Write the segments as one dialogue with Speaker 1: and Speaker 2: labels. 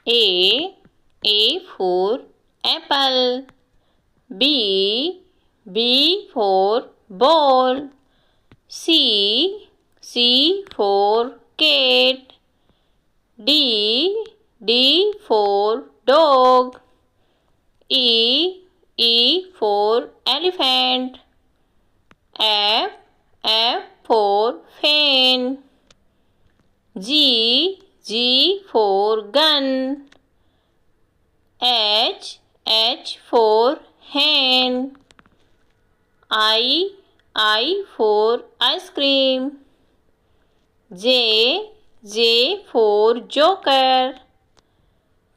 Speaker 1: A for apple. B for ball. C for cat. D for dog. E for elephant. F for fan. G for gun. H for hen. I for ice cream. J for joker.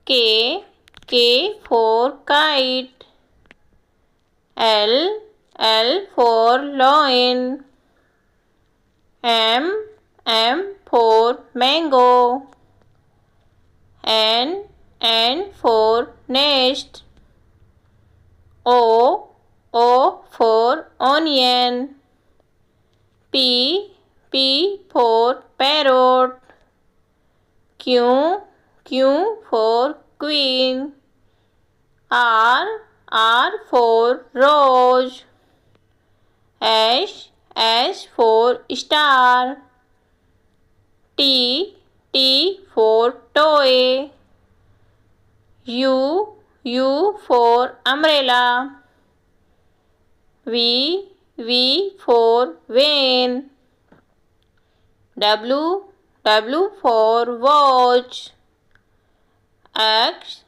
Speaker 1: K for kite. L for lion. M for mango. N for nest. O for onion. P for parrot. Q for queen. R for rose. S for star. T for toy. U for umbrella. V for van. W for watch. X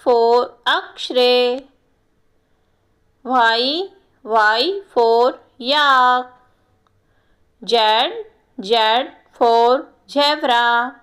Speaker 1: for X-ray. Y for yak. Z for zebra.